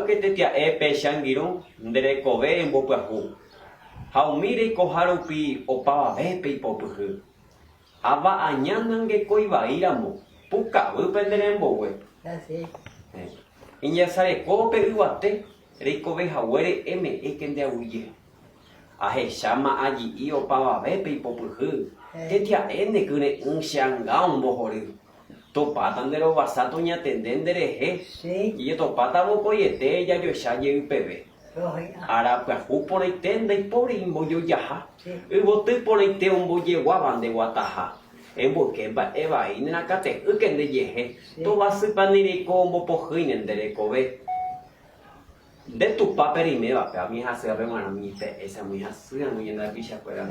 que te tía Epe Shangirú, de Kobe en Bopahu. Haumire Koharupi o Pava Bepe y Popuhu. Aba añandan que coiba iramo, Puka, Upenderembowe. Así. Y ya sale Cope Uate, Rico Bejahuere M. Ekende Uye. Aje llama allí y o Pava Bepe y Popuhu. Te tía N. Kune un Shangao Bohori. Topatan de los basatos ni atenden de reje. Y topata bocoyete ya yo ya llegué bebé. Ahora pues por ahí tenda y por ahí voy yo ya. Y boté por ahí te un boye guaban de guataja. En boque va eva y na cate uken de yeje. To vas a panir como pojinen de recobe. De tu papel y me va a mi hacer remana mi esa muy así muy en la picha fuera.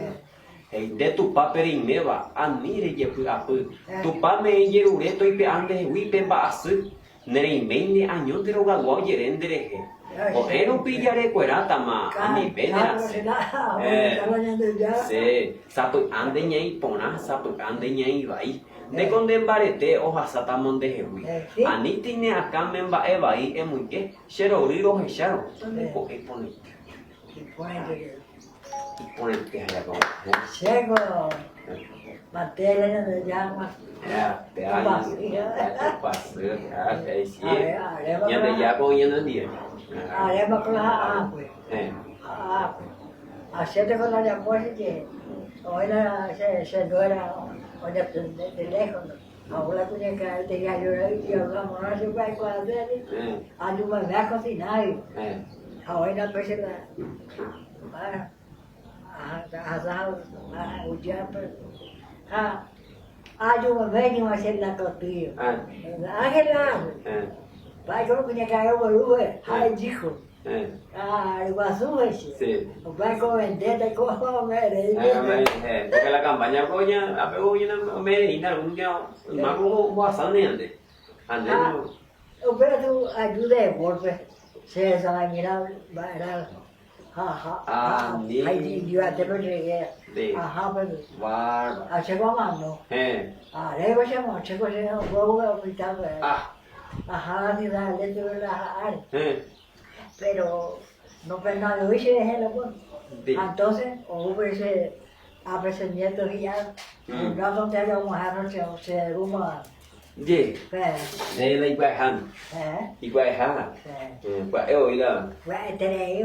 De tu papel y me va a mire ye apu. Tu pa me yeru esto y pe ande wipe va así. Nere meine año te roga guau yeren de reje. O era pillaré cuerata ma a mi venera. Sí, sato ande ñei pona, sato ande ñei vai. De condem barete o hasata monde hewi. Ani tiene acá memba evai e muy que shero riro hesharo. Ko e pone. Y pone que haya como. Chego. Materia de llama. Te hago. Paso, ahí sí. Ya te ya cogiendo el día. Arema con la agua. Haciendo con la llamada que hoy se duera hoy de lejos. Ahora tenía que tenía yo hablamos no se puede hacer. Ayuda me a cocinar. Ahora pues la asado ayuda vengo a hacer la tortilla. Ángela. Vai como tinha caiu o lua, ai dico. El guazú ese. Sí. Vai com vendetta com a mere. Porque la campaña coña, a pego una merina algún día, más como bastante antes. Antes no. O pedo ajuda é golpe. Se vai mirar, vai dar. Aí eu até não cheguei. Mas. Barba. Chegou a mano. Leva chama, chegou a vou hospital. Ni la leche de la pero no pues no lo hice de la pues entonces hubo ese apreciamiento y ya no donde hay un jarro se rumba gì đây là quậy hành đi quậy ha quậy ơi là quậy thế này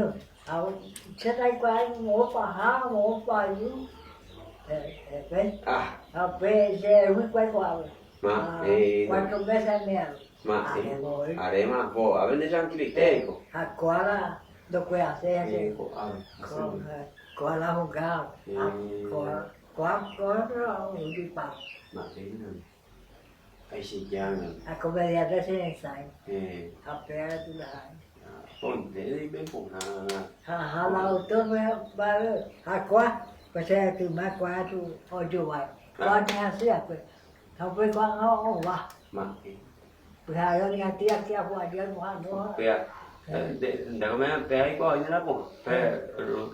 sẽ đây quậy một quả gì về sẽ quậy quả mà quậy trong cái xe mèo ma arema po a veces tranquiliteico agora do que hacer agora jugava agora o de pau ma aí se chama a comédia da sai a pera do lá bom dele bem bom lá o todo vai agora você tu mais quatro hoje vai pode assim não foi com a lá ma Bây giờ nhà tia kia qua dia mua nó. Pe, để có mấy pe ấy có như đó không? Pe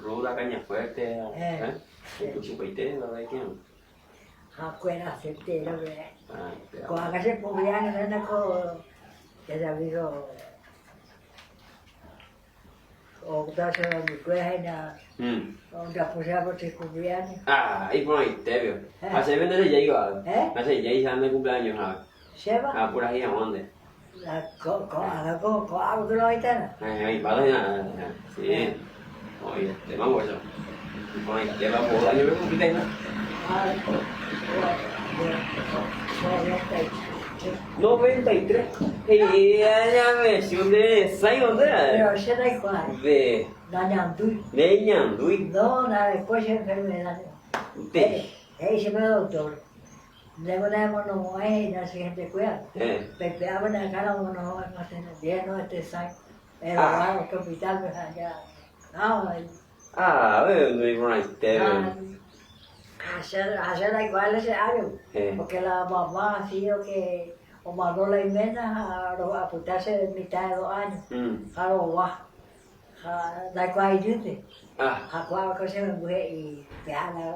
rú ra cái nhạc của te, chụp chụp bảy tế vào đây kia. Quên là xếp tế đâu vậy? Qua cái xếp của bia này nó có cái gì đó. Ông ta sẽ làm quê hay là ông ta phụ ra một chiếc của bia này. Ít nói tế biểu. Sẽ bên đây giấy gọi. Sẽ giấy sang đây cũng ra nhiều rồi. Siapa? Por ahí a dónde? Có algo que lo ahorita. Ahí, para allá. Sí. Oye, te mando eso. Oye, te va a volar, yo veo un poquito, ¿no? 93. Ya me siunde, ¿sabes dónde? Pero se da igual. De Ñandui. No, después se enfermedad. Se me doctor. Luego no hay la siguiente cuida. Pepeaban acá no se lleno sangue. Pero al hospital pues allá. No hay una historia. Hacer igual ese año. Porque la mamá ha sido que o mandó la enmienda a apuntarse de mitad de 2 años. A lo guau. Da igual ayude. A cuál cosa me voy y peana.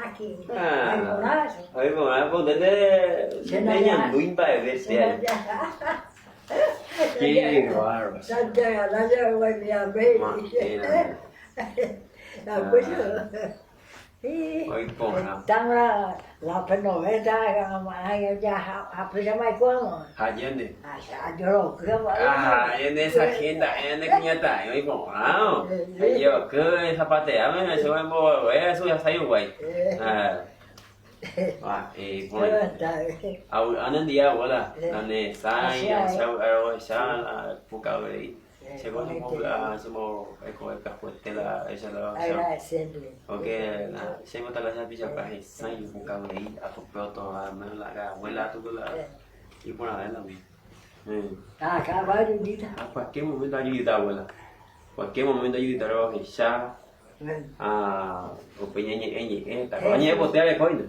Aquí, hay monazo. Hay monazo, desde Ñandui para ver si hay. Qué bárbaro. Santiago, la llevo en mi abuela. La cuestión. Hoy pona. Estamos la penoveta, ya apoyamos cómo. Allende. Yo lo creo. En esa agenda, en esa cuñata, hoy pona. Yo que esa parte, a ver, se va a mover, eso ya salió, güey. Anan dia wala, ane sai, sa puka beri. Sego ni mola, semua eko kaputela, esa la. Okay, na, sego tala sa bisa pahe sai puka beri, atau proto, melaga, abuela tu gula. Ibu nak ada ni. Acaba de vida. Cualquier momento ayuda abuela. Cualquier momento ayuda lo que sea. Ope ñe'ẽ, ta có ñe'ẽ poty ale coño.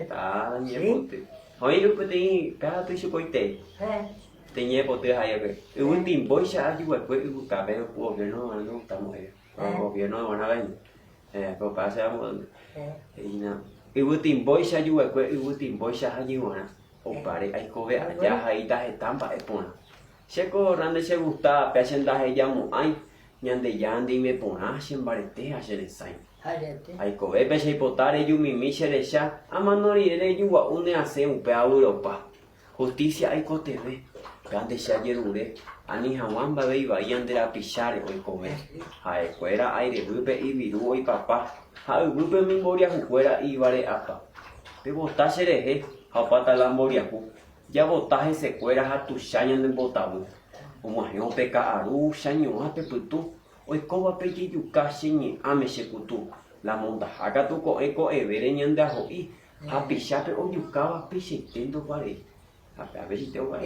Ta ñe'ẽ poty. Hoy yo pedí, cada tu chocoite. Te ñe'ẽ poty hay que. Un tiempo ya yo fue un cabello gobierno no estamos ahí. Gobierno de Guarani. Pero pasamos y na. Un tiempo ya yo fue un tiempo ya allí bueno. O pare hay que ver ya ahí está estampa espona. Se corran de se gusta, presenta ella mu ay. Ñande yandi me pona shen barete a shen sai. Ai ko be se potare yu mi shere sha amanori ere yu wa une ase un pe Europa. Justicia ai ko te ve. Gande sha yerure ani hawan ba be ba yandera pishare oi ko be. Ai fuera aire bupe y viru oi papá. Ha bupe mi moria fuera y bare apa. Be bota shere he ha pata la moria ku. Ya botaje se cuera a tu shayan de botabu. Como yo peca aru shaño a peputu. Hoy coba peji yuka shini ame shekutu. La monta haga tu ko eko evere nyanda hoi. Happy shape o yuka va pishi tendo pare. A ver si te voy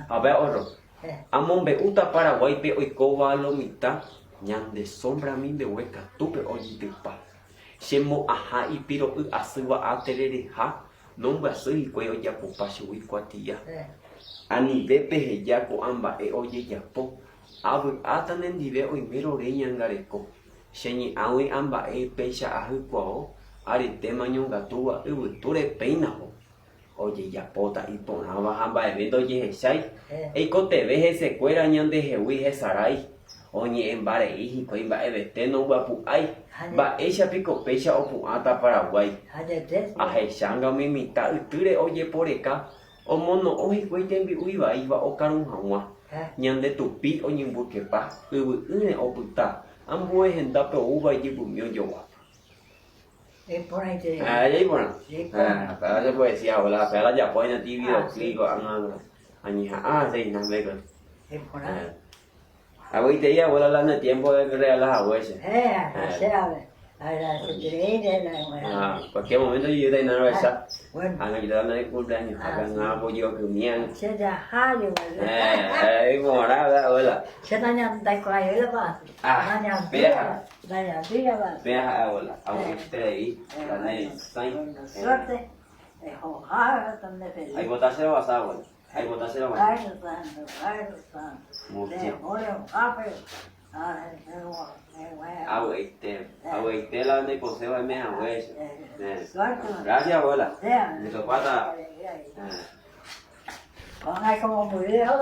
a ver oro. Amon be uta Paraguay pe hoy coba lo mitad. Nyande sombra min de hueca tupe oyi de pa. Shemo aha y piro asuba aterere ha. Nomba soy cuello ya po paso y cuatilla. Ani bepe ya ko amba e oye ya po. Abu atanen dive o mero reñangareko. Sheni awi amba e pecha ahu kwao. Ari tema nyonga tua ubu ture peina ho. Oye ya pota y ponaba amba evento ye sai. E kote veje se cuera ñande jewi je sarai. Oñe embare iji ko imba evete no ba pu ai. Ba ella pico pecha o pu ata Paraguay. Aje shanga mimita uture oye por acá. O mono oji cuenten uiva iba o carun hawa. Ñande tupi o ñimbuque pa. Une o puta. Ambue gente pe uva y bumio yo. Ahí bueno. Para se puede decir ahora, para ya pueden ti videoclip añija sí, no me con. Ahora te ya voy a hablar de tiempo de crear las abuelas. Cualquier momento yo te nada esa. Ana kita nak kumpulnya, akan ngapa yo kemian. Saya hari Morada abuela. Saya tanya tak kau ayo lepas. Tanya dia lepas. Vea abuela, aunque esté ahí, la nai sai. Suerte. También feliz. Hay botarse vas abuela. Hay botarse vas. Abuela, la de consejo de mi abuela. Gracias abuela. Mi topata. Con hay como muy viejo.